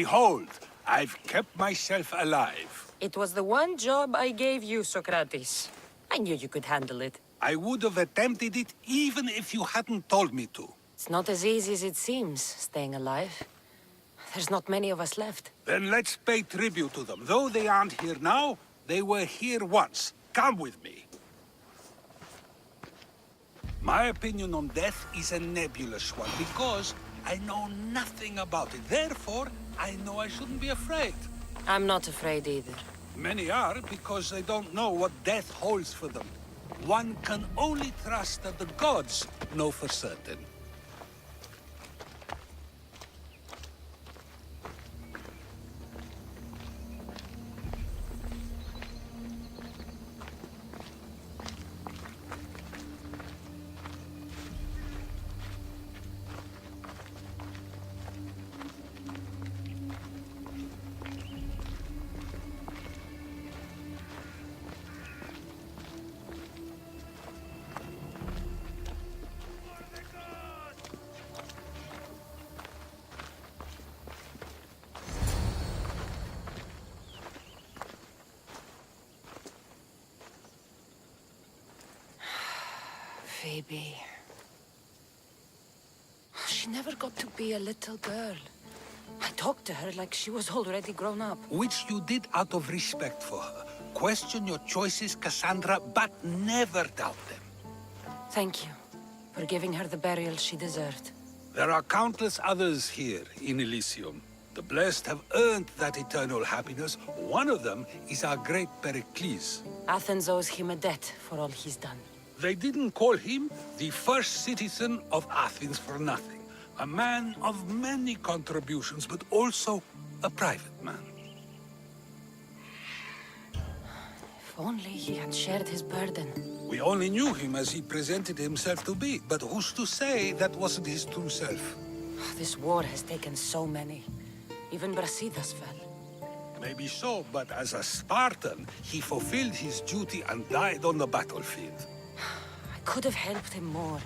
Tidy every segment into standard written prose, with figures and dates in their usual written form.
Behold, I've kept myself alive. It was the one job I gave you, Socrates. I knew you could handle it. I would have attempted it even if you hadn't told me to. It's not as easy as it seems, staying alive. There's not many of us left. Then let's pay tribute to them. Though they aren't here now, they were here once. Come with me. My opinion on death is a nebulous one, because I know nothing about it. Therefore, I know I shouldn't be afraid. I'm not afraid either. Many are, because they don't know what death holds for them. One can only trust that the gods know for certain. Phoebe. She never got to be a little girl. I talked to her like she was already grown up. Which you did out of respect for her. Question your choices, Cassandra, but never doubt them. Thank you for giving her the burial she deserved. There are countless others here in Elysium. The blessed have earned that eternal happiness. One of them is our great Pericles. Athens owes him a debt for all he's done. They didn't call him the first citizen of Athens for nothing. A man of many contributions, but also a private man. If only he had shared his burden. We only knew him as he presented himself to be, but who's to say that wasn't his true self? This war has taken so many. Even Brasidas fell. Maybe so, but as a Spartan, he fulfilled his duty and died on the battlefield. I could have helped him more.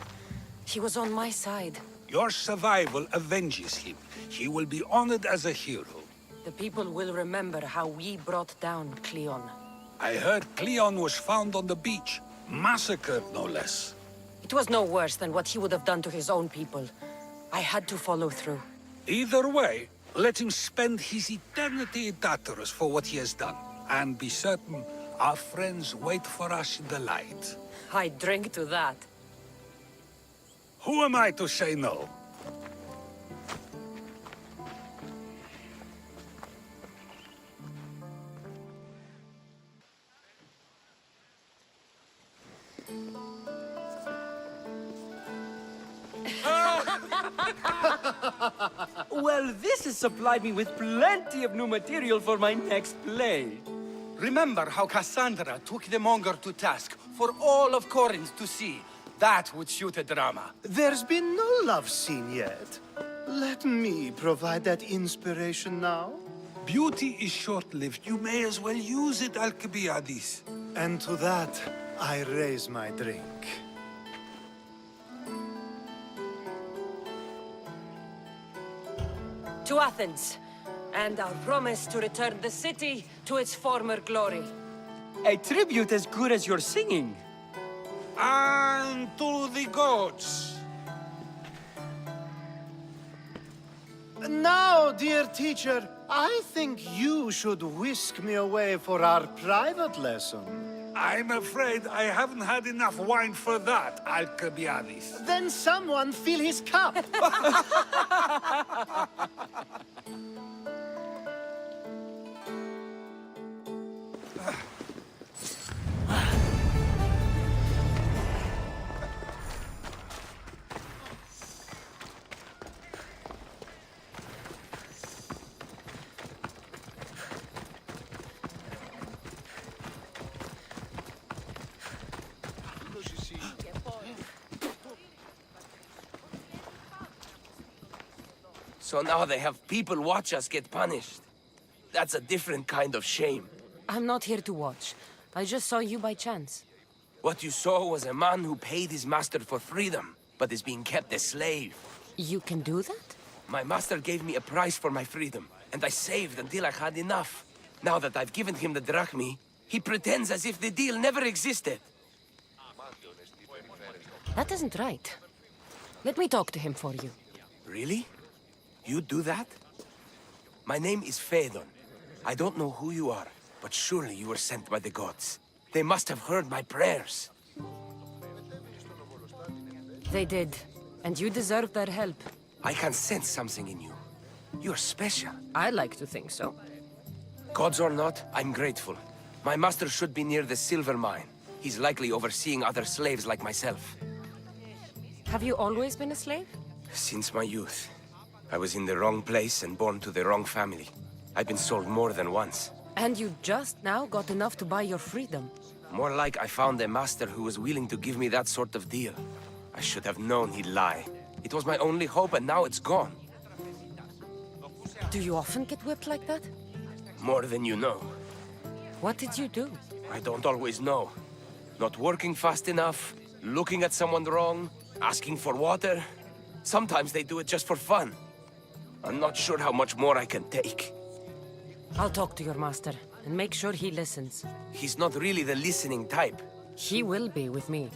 He was on my side. Your survival avenges him. He will be honored as a hero. The people will remember how we brought down Cleon. I heard Cleon was found on the beach. Massacred, no less. It was no worse than what he would have done to his own people. I had to follow through. Either way, let him spend his eternity in Tartarus for what he has done. And be certain our friends wait for us in the light. I drink to that. Who am I to say no? Well, this has supplied me with plenty of new material for my next play. Remember how Cassandra took the monger to task for all of Corinth to see. That would shoot a drama. There's been no love scene yet. Let me provide that inspiration now. Beauty is short-lived. You may as well use it, Alcibiades. And to that, I raise my drink. To Athens, and our promise to return the city to its former glory. A tribute as good as your singing. And to the gods. Now, dear teacher, I think you should whisk me away for our private lesson. I'm afraid I haven't had enough wine for that, Alcibiades. Then someone fill his cup. So now they have people watch us get punished. That's a different kind of shame. I'm not here to watch. I just saw you by chance. What you saw was a man who paid his master for freedom, but is being kept a slave. You can do that? My master gave me a price for my freedom, and I saved until I had enough. Now that I've given him the drachmi, he pretends as if the deal never existed. That isn't right. Let me talk to him for you. Really? You do that? My name is Phaedon. I don't know who you are, but surely you were sent by the gods. They must have heard my prayers. They did, and you deserve their help. I can sense something in you. You're special. I like to think so. Gods or not, I'm grateful. My master should be near the silver mine. He's likely overseeing other slaves like myself. Have you always been a slave? Since my youth. I was in the wrong place and born to the wrong family. I've been sold more than once. And you just now got enough to buy your freedom. More like I found a master who was willing to give me that sort of deal. I should have known he'd lie. It was my only hope, and now it's gone. Do you often get whipped like that? More than you know. What did you do? I don't always know. Not working fast enough, looking at someone wrong, asking for water. Sometimes they do it just for fun. I'm not sure how much more I can take. I'll talk to your master and make sure he listens. He's not really the listening type. He will be with me.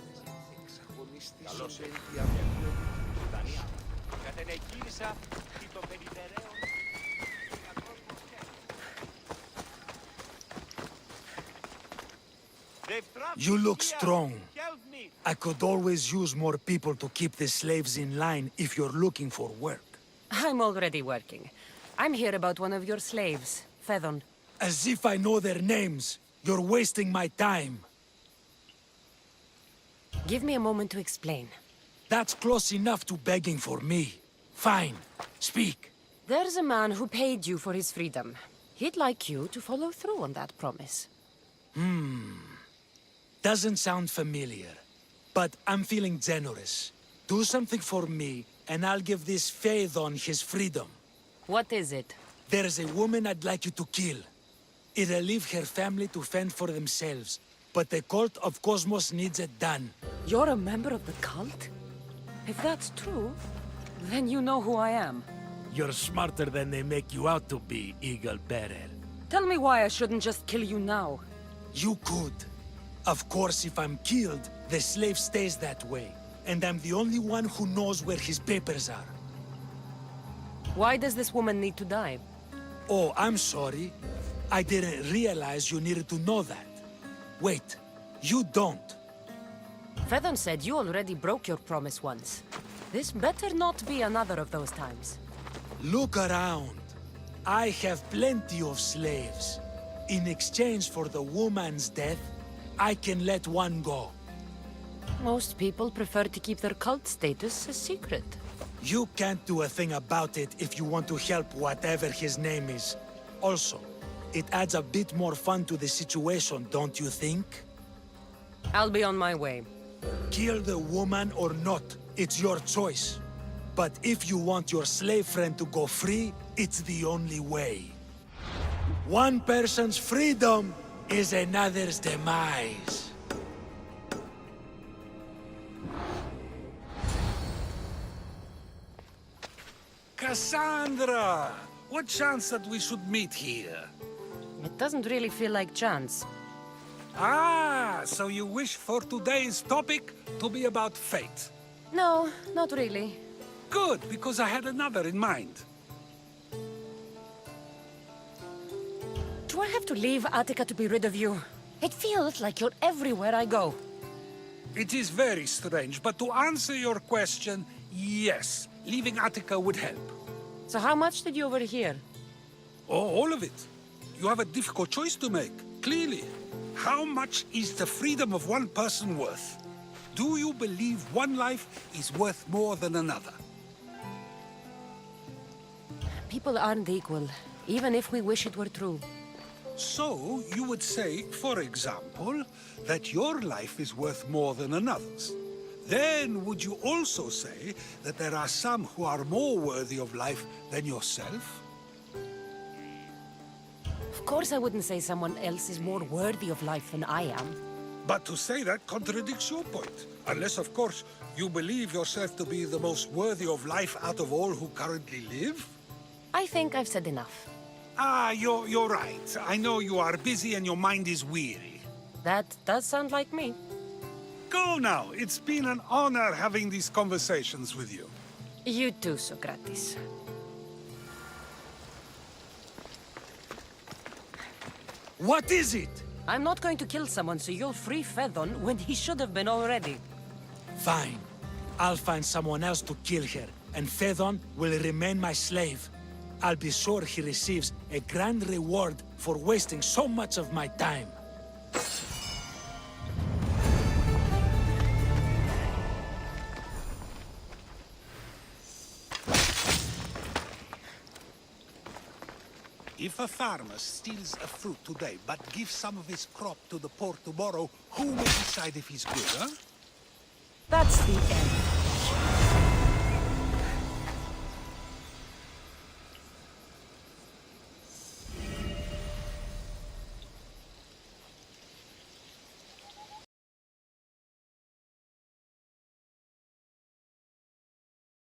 You look strong. I could always use more people to keep the slaves in line if you're looking for work. I'm already working. I'm here about one of your slaves, Phaedon. As if I know their names. You're wasting my time. Give me a moment to explain. That's close enough to begging for me. Fine. Speak. There's a man who paid you for his freedom. He'd like you to follow through on that promise. Doesn't sound familiar. But I'm feeling generous. Do something for me, and I'll give this Phaedon his freedom. What is it? There's a woman I'd like you to kill. It'll leave her family to fend for themselves. But the cult of Cosmos needs it done. You're a member of the cult? If that's true, then you know who I am. You're smarter than they make you out to be, Eagle Bearer. Tell me why I shouldn't just kill you now. You could. Of course, if I'm killed, the slave stays that way. And I'm the only one who knows where his papers are. Why does this woman need to die? Oh, I'm sorry. I didn't realize you needed to know that. Wait, you don't. Phaedon said you already broke your promise once. This better not be another of those times. Look around. I have plenty of slaves. In exchange for the woman's death, I can let one go. Most people prefer to keep their cult status a secret. You can't do a thing about it if you want to help whatever his name is. Also, it adds a bit more fun to the situation, don't you think? I'll be on my way. Kill the woman or not, it's your choice. But if you want your slave friend to go free, it's the only way. One person's freedom is another's demise. Cassandra! What chance that we should meet here? It doesn't really feel like chance. Ah, so you wish for today's topic to be about fate. No, not really. Good, because I had another in mind. Do I have to leave Attica to be rid of you? It feels like you're everywhere I go. It is very strange, but to answer your question, yes, leaving Attica would help. So how much did you overhear? Oh, all of it. You have a difficult choice to make, clearly. How much is the freedom of one person worth? Do you believe one life is worth more than another? People aren't equal, even if we wish it were true. So, you would say, for example, that your life is worth more than another's. Then, would you also say that there are some who are more worthy of life than yourself? Of course I wouldn't say someone else is more worthy of life than I am. But to say that contradicts your point. Unless, of course, you believe yourself to be the most worthy of life out of all who currently live? I think I've said enough. Ah, you're right. I know you are busy and your mind is weary. That does sound like me. Go now. It's been an honor having these conversations with you. You too, Socrates. What is it? I'm not going to kill someone so you'll free Fedon when he should have been already. Fine. I'll find someone else to kill her, and Fedon will remain my slave. I'll be sure he receives a grand reward for wasting so much of my time. If a farmer steals a fruit today, but gives some of his crop to the poor tomorrow, who may decide if he's good, huh? That's the end.